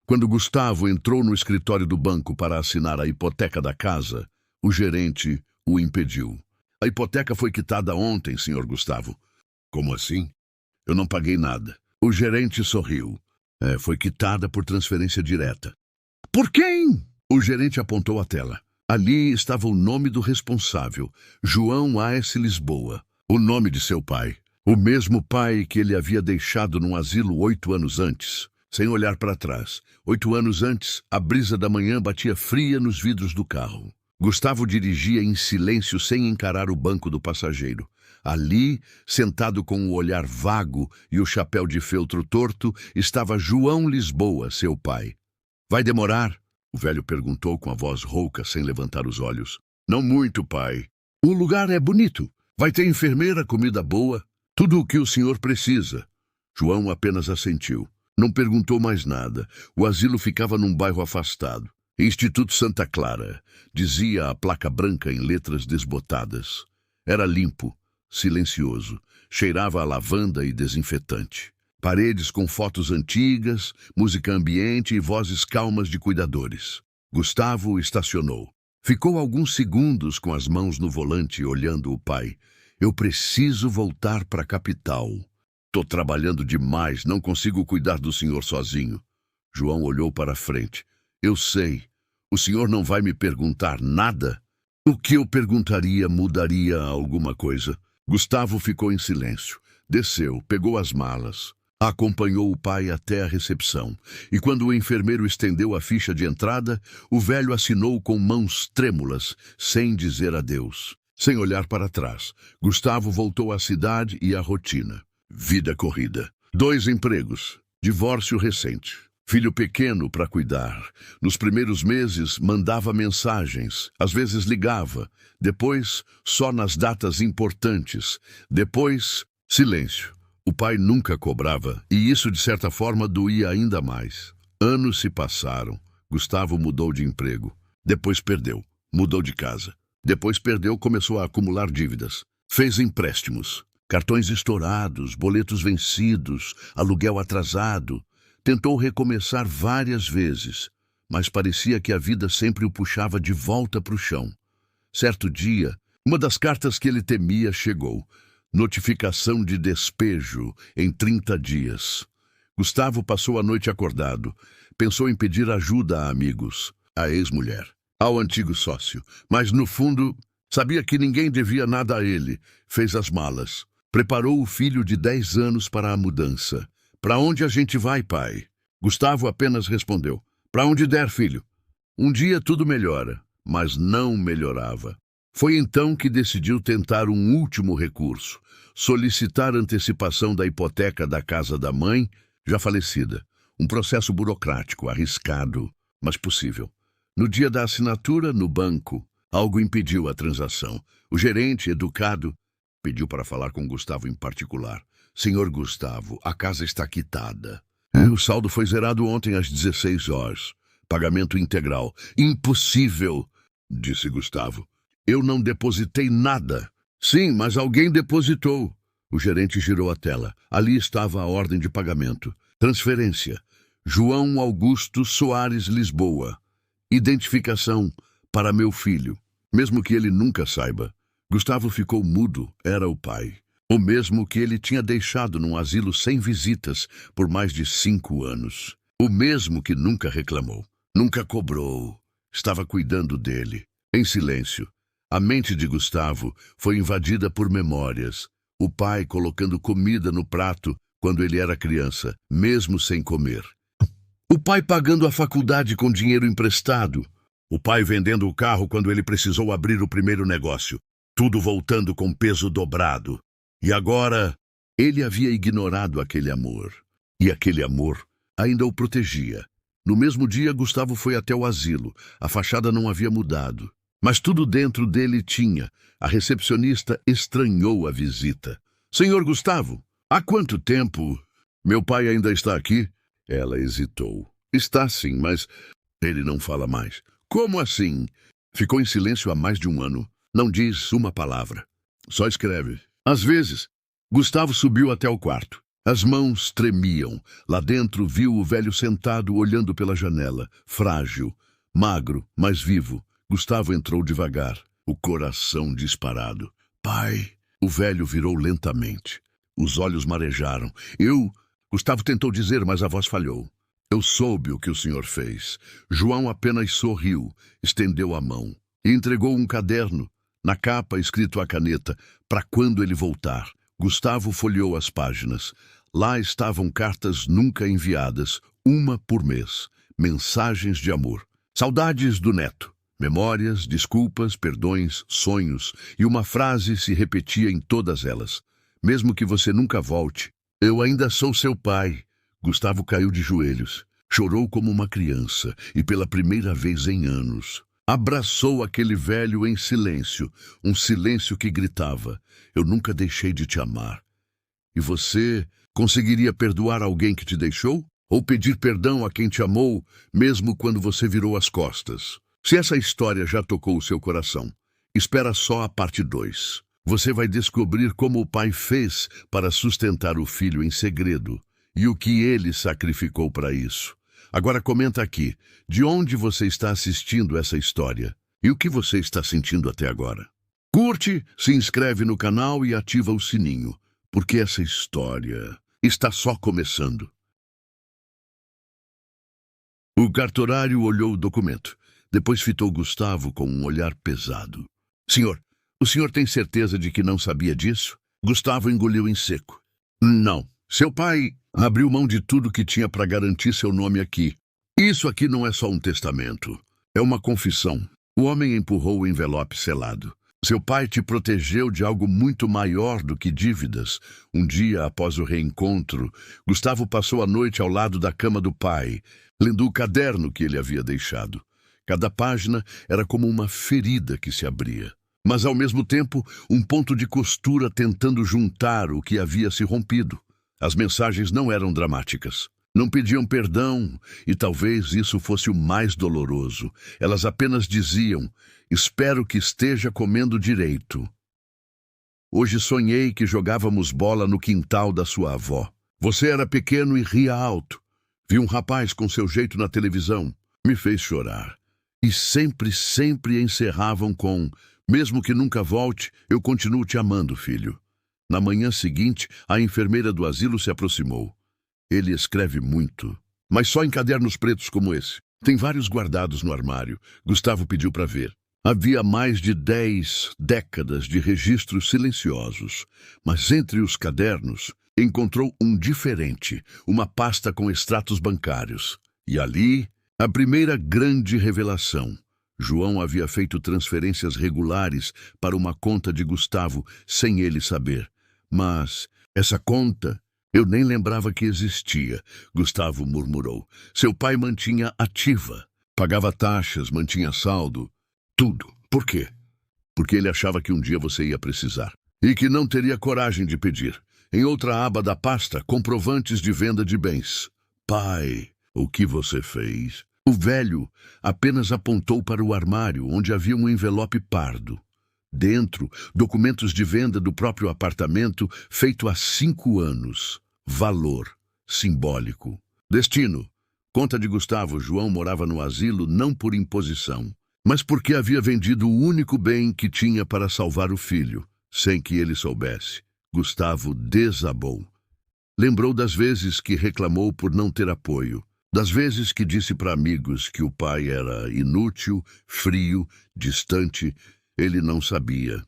Quando Gustavo entrou no escritório do banco para assinar a hipoteca da casa, o gerente o impediu. A hipoteca foi quitada ontem, senhor Gustavo. Como assim? Eu não paguei nada. O gerente sorriu. Foi quitada por transferência direta. Por quem? O gerente apontou a tela. Ali estava o nome do responsável, João A.S. Lisboa. O nome de seu pai. O mesmo pai que ele havia deixado num asilo 8 anos antes. Sem olhar para trás. 8 anos antes, a brisa da manhã batia fria nos vidros do carro. Gustavo dirigia em silêncio sem encarar o banco do passageiro. Ali, sentado com o olhar vago e o chapéu de feltro torto, estava João Lisboa, seu pai. Vai demorar? O velho perguntou com a voz rouca, sem levantar os olhos. Não muito, pai. O lugar é bonito. Vai ter enfermeira, comida boa. Tudo o que o senhor precisa. João apenas assentiu. Não perguntou mais nada. O asilo ficava num bairro afastado. Instituto Santa Clara, dizia a placa branca em letras desbotadas. Era limpo, silencioso, cheirava a lavanda e desinfetante. Paredes com fotos antigas, música ambiente e vozes calmas de cuidadores. Gustavo estacionou. Ficou alguns segundos com as mãos no volante olhando o pai. Eu preciso voltar para a capital. Tô trabalhando demais, não consigo cuidar do senhor sozinho. João olhou para a frente. Eu sei. O senhor não vai me perguntar nada? O que eu perguntaria mudaria alguma coisa? Gustavo ficou em silêncio. Desceu, pegou as malas. Acompanhou o pai até a recepção. E quando o enfermeiro estendeu a ficha de entrada, o velho assinou com mãos trêmulas, sem dizer adeus. Sem olhar para trás, Gustavo voltou à cidade e à rotina. Vida corrida. 2 empregos. Divórcio recente. Filho pequeno para cuidar. Nos primeiros meses, mandava mensagens. Às vezes ligava. Depois, só nas datas importantes. Depois, silêncio. O pai nunca cobrava, e isso, de certa forma, doía ainda mais. Anos se passaram. Gustavo mudou de emprego. Depois perdeu. Mudou de casa. Depois perdeu, começou a acumular dívidas. Fez empréstimos. Cartões estourados, boletos vencidos, aluguel atrasado. Tentou recomeçar várias vezes, mas parecia que a vida sempre o puxava de volta para o chão. Certo dia, uma das cartas que ele temia chegou. Notificação de despejo em 30 dias. Gustavo passou a noite acordado. Pensou em pedir ajuda a amigos, à ex-mulher, ao antigo sócio. Mas, no fundo, sabia que ninguém devia nada a ele. Fez as malas. Preparou o filho de 10 anos para a mudança. Para onde a gente vai, pai? Gustavo apenas respondeu. Para onde der, filho. Um dia tudo melhora, mas não melhorava. Foi então que decidiu tentar um último recurso. Solicitar antecipação da hipoteca da casa da mãe, já falecida. Um processo burocrático, arriscado, mas possível. No dia da assinatura, no banco, algo impediu a transação. O gerente, educado, pediu para falar com Gustavo em particular. Senhor Gustavo, a casa está quitada. O saldo foi zerado ontem às 16 horas. Pagamento integral. Impossível, disse Gustavo. Eu não depositei nada. Sim, mas alguém depositou. O gerente girou a tela. Ali estava a ordem de pagamento. Transferência. João Augusto Soares Lisboa. Identificação para meu filho. Mesmo que ele nunca saiba. Gustavo ficou mudo. Era o pai. O mesmo que ele tinha deixado num asilo sem visitas por mais de 5 anos. O mesmo que nunca reclamou. Nunca cobrou. Estava cuidando dele. Em silêncio. A mente de Gustavo foi invadida por memórias. O pai colocando comida no prato quando ele era criança, mesmo sem comer. O pai pagando a faculdade com dinheiro emprestado. O pai vendendo o carro quando ele precisou abrir o primeiro negócio. Tudo voltando com peso dobrado. E agora, ele havia ignorado aquele amor. E aquele amor ainda o protegia. No mesmo dia, Gustavo foi até o asilo. A fachada não havia mudado. Mas tudo dentro dele tinha. A recepcionista estranhou a visita. Senhor Gustavo, há quanto tempo? Meu pai ainda está aqui? Ela hesitou. Está sim, mas ele não fala mais. Como assim? Ficou em silêncio há mais de 1 ano. Não diz uma palavra. Só escreve. Às vezes, Gustavo subiu até o quarto. As mãos tremiam. Lá dentro viu o velho sentado olhando pela janela, frágil, magro, mas vivo. Gustavo entrou devagar, o coração disparado. Pai! O velho virou lentamente. Os olhos marejaram. Gustavo tentou dizer, mas a voz falhou. Eu soube o que o senhor fez. João apenas sorriu, estendeu a mão e entregou um caderno, na capa escrito à caneta, para quando ele voltar. Gustavo folheou as páginas. Lá estavam cartas nunca enviadas, uma por mês. Mensagens de amor. Saudades do neto. Memórias, desculpas, perdões, sonhos. E uma frase se repetia em todas elas. Mesmo que você nunca volte, eu ainda sou seu pai. Gustavo caiu de joelhos. Chorou como uma criança e pela primeira vez em anos. Abraçou aquele velho em silêncio, um silêncio que gritava: eu nunca deixei de te amar. E você conseguiria perdoar alguém que te deixou? Ou pedir perdão a quem te amou, mesmo quando você virou as costas? Se essa história já tocou o seu coração, espera só a parte 2. Você vai descobrir como o pai fez para sustentar o filho em segredo e o que ele sacrificou para isso. Agora comenta aqui, de onde você está assistindo essa história e o que você está sentindo até agora. Curte, se inscreve no canal e ativa o sininho, porque essa história está só começando. O cartorário olhou o documento. Depois fitou Gustavo com um olhar pesado. Senhor, o senhor tem certeza de que não sabia disso? Gustavo engoliu em seco. Não. Seu pai abriu mão de tudo que tinha para garantir seu nome aqui. Isso aqui não é só um testamento. É uma confissão. O homem empurrou o envelope selado. Seu pai te protegeu de algo muito maior do que dívidas. Um dia após o reencontro, Gustavo passou a noite ao lado da cama do pai, lendo o caderno que ele havia deixado. Cada página era como uma ferida que se abria, mas ao mesmo tempo um ponto de costura tentando juntar o que havia se rompido. As mensagens não eram dramáticas. Não pediam perdão, e talvez isso fosse o mais doloroso. Elas apenas diziam: espero que esteja comendo direito. Hoje sonhei que jogávamos bola no quintal da sua avó. Você era pequeno e ria alto. Vi um rapaz com seu jeito na televisão. Me fez chorar. E sempre encerravam com: mesmo que nunca volte, eu continuo te amando, filho. Na manhã seguinte, a enfermeira do asilo se aproximou. Ele escreve muito, mas só em cadernos pretos como esse. Tem vários guardados no armário. Gustavo pediu para ver. Havia mais de 10 décadas de registros silenciosos, mas entre os cadernos encontrou um diferente, uma pasta com extratos bancários. E ali, a primeira grande revelação. João havia feito transferências regulares para uma conta de Gustavo sem ele saber. Mas essa conta eu nem lembrava que existia, Gustavo murmurou. Seu pai mantinha ativa, pagava taxas, mantinha saldo, tudo. Por quê? Porque ele achava que um dia você ia precisar e que não teria coragem de pedir. Em outra aba da pasta, comprovantes de venda de bens. Pai, o que você fez? O velho apenas apontou para o armário, onde havia um envelope pardo. Dentro, documentos de venda do próprio apartamento, feito há 5 anos. Valor simbólico. Destino. Conta de Gustavo. João morava no asilo não por imposição, mas porque havia vendido o único bem que tinha para salvar o filho, sem que ele soubesse. Gustavo desabou. Lembrou das vezes que reclamou por não ter apoio, das vezes que disse para amigos que o pai era inútil, frio, distante. Ele não sabia.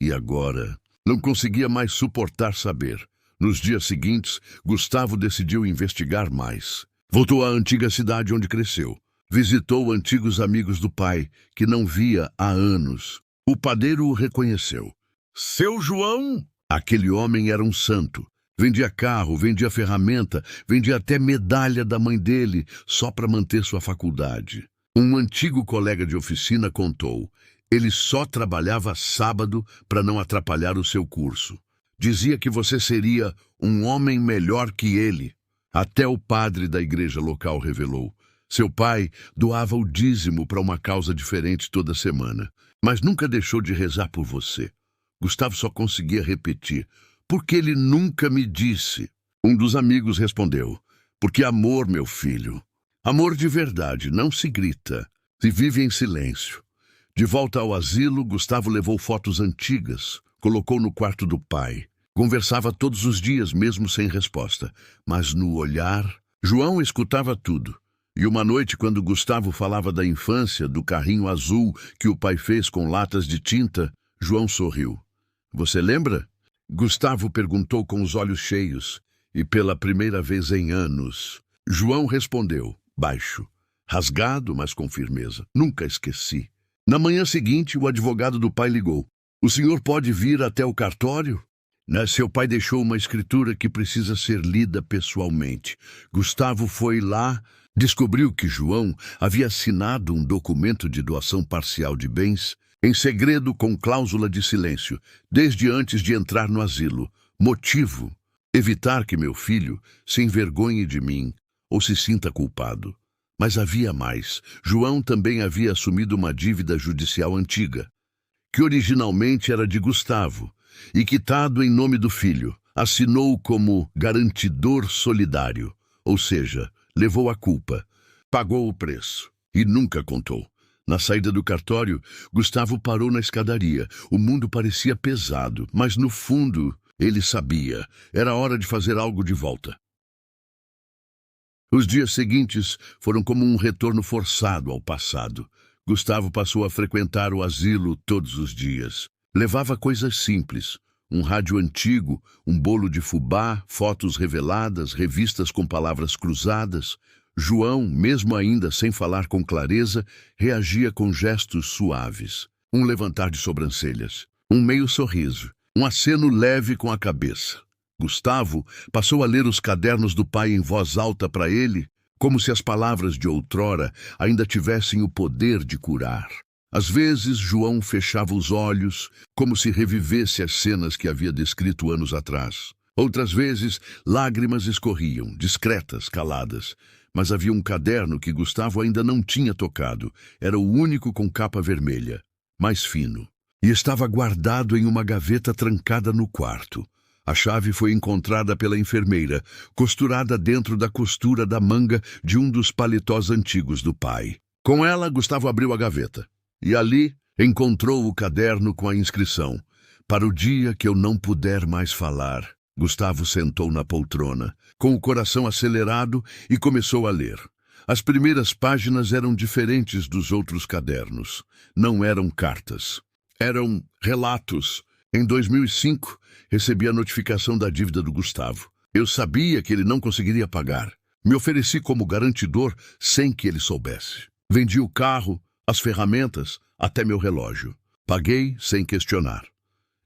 E agora não conseguia mais suportar saber. Nos dias seguintes, Gustavo decidiu investigar mais. Voltou à antiga cidade onde cresceu. Visitou antigos amigos do pai, que não via há anos. O padeiro o reconheceu. Seu João! Aquele homem era um santo. Vendia carro, vendia ferramenta, vendia até medalha da mãe dele, só para manter sua faculdade. Um antigo colega de oficina contou. Ele só trabalhava sábado para não atrapalhar o seu curso. Dizia que você seria um homem melhor que ele. Até o padre da igreja local revelou. Seu pai doava o dízimo para uma causa diferente toda semana, mas nunca deixou de rezar por você. Gustavo só conseguia repetir: por que ele nunca me disse? Um dos amigos respondeu: porque amor, meu filho. Amor de verdade não se grita, se vive em silêncio. De volta ao asilo, Gustavo levou fotos antigas, colocou no quarto do pai. Conversava todos os dias, mesmo sem resposta. Mas no olhar, João escutava tudo. E uma noite, quando Gustavo falava da infância, do carrinho azul que o pai fez com latas de tinta, João sorriu. Você lembra? Gustavo perguntou com os olhos cheios. E pela primeira vez em anos, João respondeu, baixo, rasgado, mas com firmeza. Nunca esqueci. Na manhã seguinte, o advogado do pai ligou. O senhor pode vir até o cartório? Seu pai deixou uma escritura que precisa ser lida pessoalmente. Gustavo foi lá, descobriu que João havia assinado um documento de doação parcial de bens, em segredo com cláusula de silêncio, desde antes de entrar no asilo. Motivo: evitar que meu filho se envergonhe de mim ou se sinta culpado. Mas havia mais. João também havia assumido uma dívida judicial antiga, que originalmente era de Gustavo, e quitado em nome do filho. Assinou como garantidor solidário, ou seja, levou a culpa, pagou o preço e nunca contou. Na saída do cartório, Gustavo parou na escadaria. O mundo parecia pesado, mas no fundo ele sabia. Era hora de fazer algo de volta. Os dias seguintes foram como um retorno forçado ao passado. Gustavo passou a frequentar o asilo todos os dias. Levava coisas simples, um rádio antigo, um bolo de fubá, fotos reveladas, revistas com palavras cruzadas. João, mesmo ainda sem falar com clareza, reagia com gestos suaves. Um levantar de sobrancelhas, um meio sorriso, um aceno leve com a cabeça. Gustavo passou a ler os cadernos do pai em voz alta para ele, como se as palavras de outrora ainda tivessem o poder de curar. Às vezes, João fechava os olhos, como se revivesse as cenas que havia descrito anos atrás. Outras vezes, lágrimas escorriam, discretas, caladas. Mas havia um caderno que Gustavo ainda não tinha tocado. Era o único com capa vermelha, mais fino. E estava guardado em uma gaveta trancada no quarto. A chave foi encontrada pela enfermeira, costurada dentro da costura da manga de um dos paletós antigos do pai. Com ela, Gustavo abriu a gaveta. E ali encontrou o caderno com a inscrição: para o dia que eu não puder mais falar. Gustavo sentou na poltrona, com o coração acelerado, e começou a ler. As primeiras páginas eram diferentes dos outros cadernos. Não eram cartas. Eram relatos. Em 2005, recebi a notificação da dívida do Gustavo. Eu sabia que ele não conseguiria pagar. Me ofereci como garantidor sem que ele soubesse. Vendi o carro, as ferramentas, até meu relógio. Paguei sem questionar.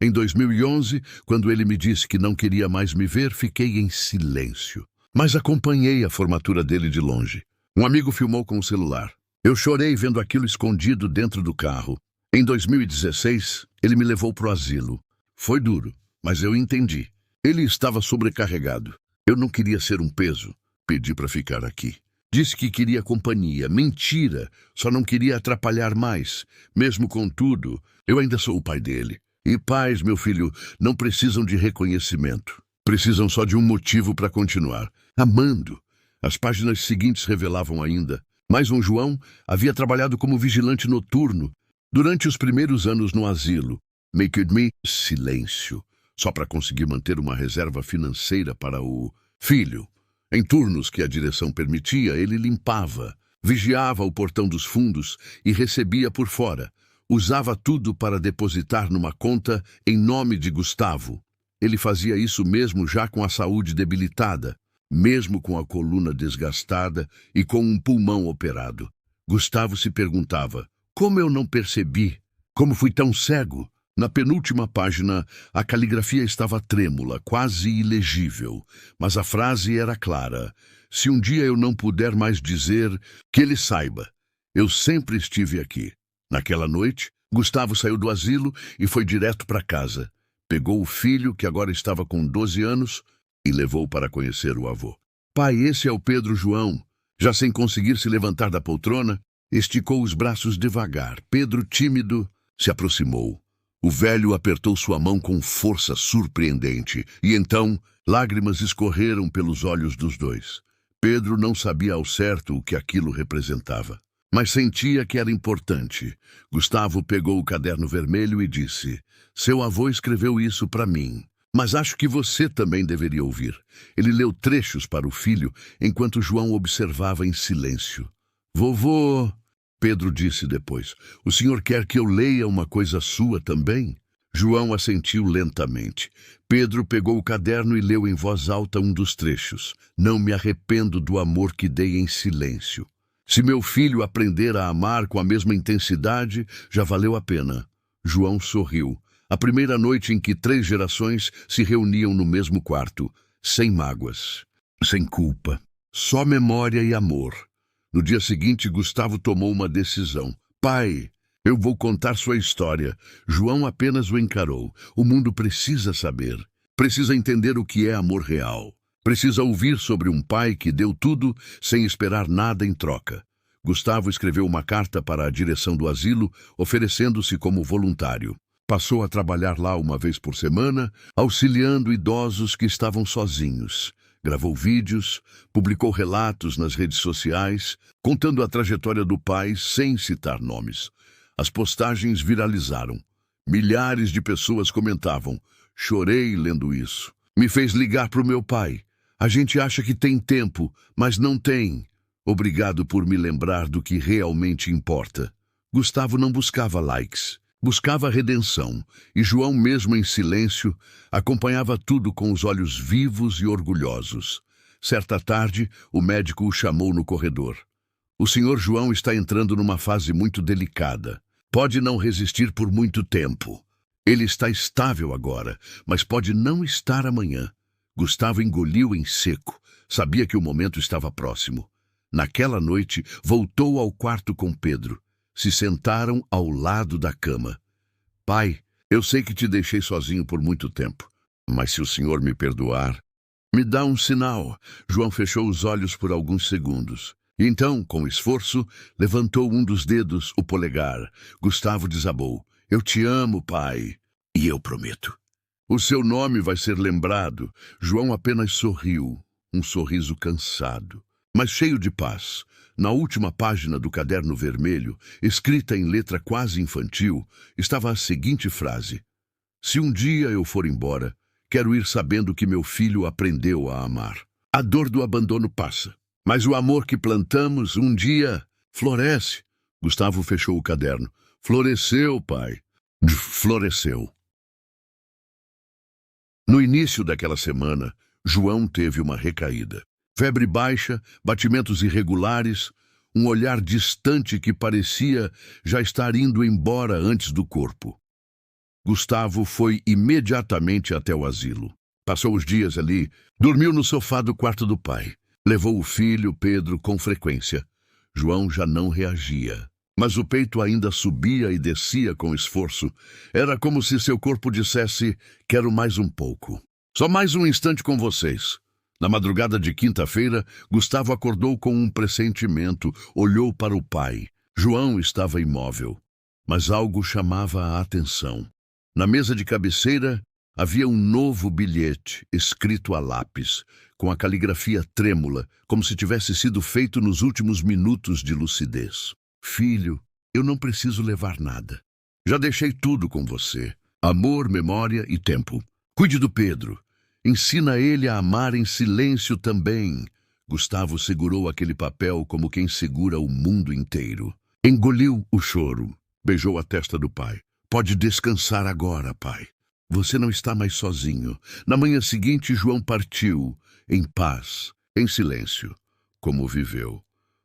Em 2011, quando ele me disse que não queria mais me ver, fiquei em silêncio. Mas acompanhei a formatura dele de longe. Um amigo filmou com o celular. Eu chorei vendo aquilo escondido dentro do carro. Em 2016, ele me levou para o asilo. Foi duro, mas eu entendi. Ele estava sobrecarregado. Eu não queria ser um peso. Pedi para ficar aqui. Disse que queria companhia. Mentira. Só não queria atrapalhar mais. Mesmo com tudo, eu ainda sou o pai dele. E pais, meu filho, não precisam de reconhecimento. Precisam só de um motivo para continuar. Amando. As páginas seguintes revelavam ainda. Mais um João havia trabalhado como vigilante noturno durante os primeiros anos no asilo. Make-me silêncio. Só para conseguir manter uma reserva financeira para o filho. Em turnos que a direção permitia, ele limpava, vigiava o portão dos fundos e recebia por fora. Usava tudo para depositar numa conta em nome de Gustavo. Ele fazia isso mesmo já com a saúde debilitada, mesmo com a coluna desgastada e com um pulmão operado. Gustavo se perguntava: como eu não percebi? Como fui tão cego? Na penúltima página, a caligrafia estava trêmula, quase ilegível, mas a frase era clara: se um dia eu não puder mais dizer, que ele saiba, eu sempre estive aqui. Naquela noite, Gustavo saiu do asilo e foi direto para casa. Pegou o filho, que agora estava com 12 anos, e levou para conhecer o avô. Pai, esse é o Pedro João. Já sem conseguir se levantar da poltrona, esticou os braços devagar. Pedro, tímido, se aproximou. O velho apertou sua mão com força surpreendente, e então lágrimas escorreram pelos olhos dos dois. Pedro não sabia ao certo o que aquilo representava, mas sentia que era importante. Gustavo pegou o caderno vermelho e disse: "Seu avô escreveu isso para mim, mas acho que você também deveria ouvir." Ele leu trechos para o filho, enquanto João observava em silêncio. "Vovô," Pedro disse depois, "o senhor quer que eu leia uma coisa sua também?" João assentiu lentamente. Pedro pegou o caderno e leu em voz alta um dos trechos. "Não me arrependo do amor que dei em silêncio. Se meu filho aprender a amar com a mesma intensidade, já valeu a pena." João sorriu. A primeira noite em que 3 gerações se reuniam no mesmo quarto, sem mágoas, sem culpa, só memória e amor. No dia seguinte, Gustavo tomou uma decisão. "Pai, eu vou contar sua história." João apenas o encarou. O mundo precisa saber. Precisa entender o que é amor real. Precisa ouvir sobre um pai que deu tudo sem esperar nada em troca. Gustavo escreveu uma carta para a direção do asilo, oferecendo-se como voluntário. Passou a trabalhar lá uma vez por semana, auxiliando idosos que estavam sozinhos. Gravou vídeos, publicou relatos nas redes sociais, contando a trajetória do pai sem citar nomes. As postagens viralizaram. Milhares de pessoas comentavam: "Chorei lendo isso. Me fez ligar para o meu pai. A gente acha que tem tempo, mas não tem. Obrigado por me lembrar do que realmente importa." Gustavo não buscava likes. Buscava redenção, e João, mesmo em silêncio, acompanhava tudo com os olhos vivos e orgulhosos. Certa tarde, o médico o chamou no corredor. "O senhor João está entrando numa fase muito delicada. Pode não resistir por muito tempo. Ele está estável agora, mas pode não estar amanhã." Gustavo engoliu em seco. Sabia que o momento estava próximo. Naquela noite, voltou ao quarto com Pedro. Se sentaram ao lado da cama. "Pai, eu sei que te deixei sozinho por muito tempo, mas se o senhor me perdoar, me dá um sinal." João fechou os olhos por alguns segundos. E então, com esforço, levantou um dos dedos, o polegar. Gustavo desabou. "Eu te amo, pai, e eu prometo. O seu nome vai ser lembrado." João apenas sorriu, um sorriso cansado, mas cheio de paz. Na última página do caderno vermelho, escrita em letra quase infantil, estava a seguinte frase: "Se um dia eu for embora, quero ir sabendo que meu filho aprendeu a amar. A dor do abandono passa, mas o amor que plantamos um dia floresce." Gustavo fechou o caderno. "Floresceu, pai. Floresceu." No início daquela semana, João teve uma recaída. Febre baixa, batimentos irregulares, um olhar distante que parecia já estar indo embora antes do corpo. Gustavo foi imediatamente até o asilo. Passou os dias ali, dormiu no sofá do quarto do pai. Levou o filho, Pedro, com frequência. João já não reagia, mas o peito ainda subia e descia com esforço. Era como se seu corpo dissesse: "Quero mais um pouco. Só mais um instante com vocês." Na madrugada de quinta-feira, Gustavo acordou com um pressentimento, olhou para o pai. João estava imóvel, mas algo chamava a atenção. Na mesa de cabeceira havia um novo bilhete, escrito a lápis, com a caligrafia trêmula, como se tivesse sido feito nos últimos minutos de lucidez. "Filho, eu não preciso levar nada. Já deixei tudo com você. Amor, memória e tempo. Cuide do Pedro. Ensina ele a amar em silêncio também." Gustavo segurou aquele papel como quem segura o mundo inteiro. Engoliu o choro, beijou a testa do pai. "Pode descansar agora, pai. Você não está mais sozinho." Na manhã seguinte, João partiu, em paz, em silêncio, como viveu.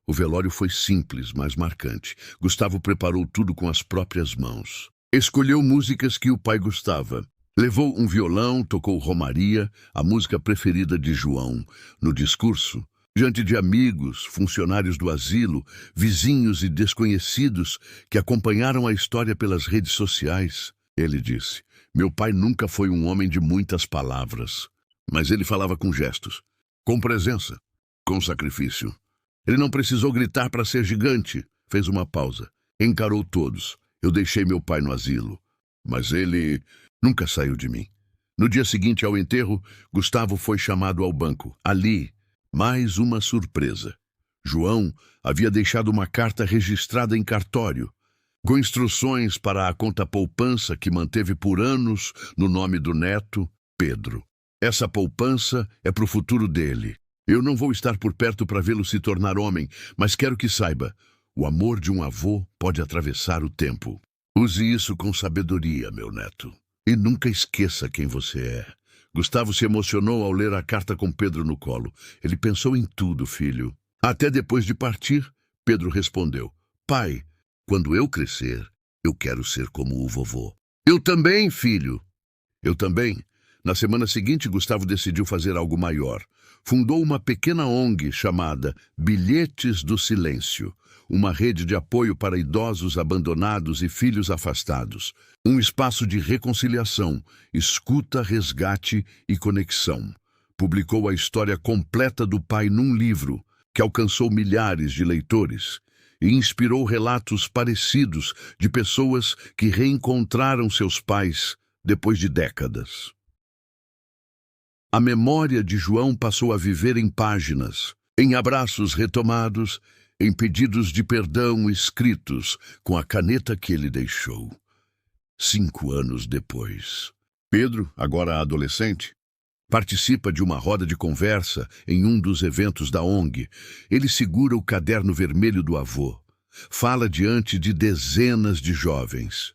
O velório foi simples, mas marcante. Gustavo preparou tudo com as próprias mãos. Escolheu músicas que o pai gostava. Levou um violão, tocou Romaria, a música preferida de João. No discurso, diante de amigos, funcionários do asilo, vizinhos e desconhecidos que acompanharam a história pelas redes sociais, ele disse: "Meu pai nunca foi um homem de muitas palavras, mas ele falava com gestos, com presença, com sacrifício. Ele não precisou gritar para ser gigante." Fez uma pausa. Encarou todos. "Eu deixei meu pai no asilo, mas ele nunca saiu de mim. No dia seguinte ao enterro, Gustavo foi chamado ao banco. Ali, mais uma surpresa. João havia deixado uma carta registrada em cartório, com instruções para a conta poupança que manteve por anos no nome do neto, Pedro. Essa poupança é para o futuro dele. Eu não vou estar por perto para vê-lo se tornar homem, mas quero que saiba, o amor de um avô pode atravessar o tempo. Use isso com sabedoria, meu neto. E nunca esqueça quem você é. Gustavo se emocionou ao ler a carta com Pedro no colo. Ele pensou em tudo, filho. Até depois de partir, Pedro respondeu: Pai, quando eu crescer, eu quero ser como o vovô. Eu também, filho. Eu também. Na semana seguinte, Gustavo decidiu fazer algo maior. Fundou uma pequena ONG chamada Bilhetes do Silêncio, uma rede de apoio para idosos abandonados e filhos afastados. Um espaço de reconciliação, escuta, resgate e conexão. Publicou a história completa do pai num livro, que alcançou milhares de leitores, e inspirou relatos parecidos de pessoas que reencontraram seus pais depois de décadas. A memória de João passou a viver em páginas, em abraços retomados, em pedidos de perdão escritos com a caneta que ele deixou. 5 anos depois. Pedro, agora adolescente, participa de uma roda de conversa em um dos eventos da ONG. Ele segura o caderno vermelho do avô. Fala diante de dezenas de jovens.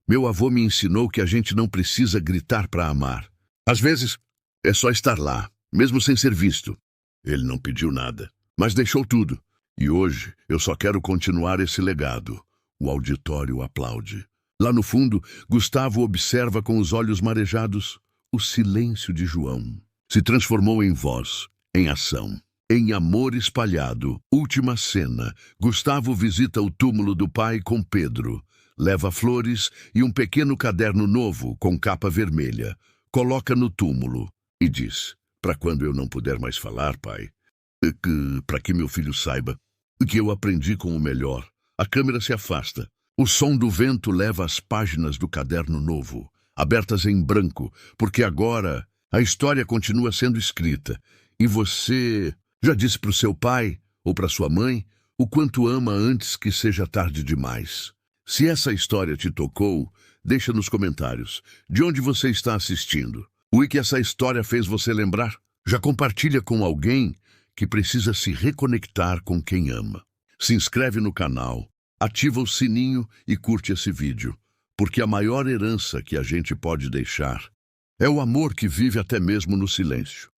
Meu avô me ensinou que a gente não precisa gritar para amar. Às vezes, é só estar lá, mesmo sem ser visto. Ele não pediu nada, mas deixou tudo. E hoje, eu só quero continuar esse legado. O auditório aplaude. Lá no fundo, Gustavo observa com os olhos marejados o silêncio de João. Se transformou em voz, em ação, em amor espalhado. Última cena. Gustavo visita o túmulo do pai com Pedro. Leva flores e um pequeno caderno novo com capa vermelha. Coloca no túmulo e diz: para quando eu não puder mais falar, pai, para que meu filho saiba que eu aprendi com o melhor. A câmera se afasta. O som do vento leva as páginas do caderno novo, abertas em branco, porque agora a história continua sendo escrita. E você já disse para o seu pai ou para sua mãe o quanto ama antes que seja tarde demais. Se essa história te tocou, deixa nos comentários de onde você está assistindo. O que essa história fez você lembrar? Já compartilha com alguém que precisa se reconectar com quem ama. Se inscreve no canal, ativa o sininho e curte esse vídeo, porque a maior herança que a gente pode deixar é o amor que vive até mesmo no silêncio.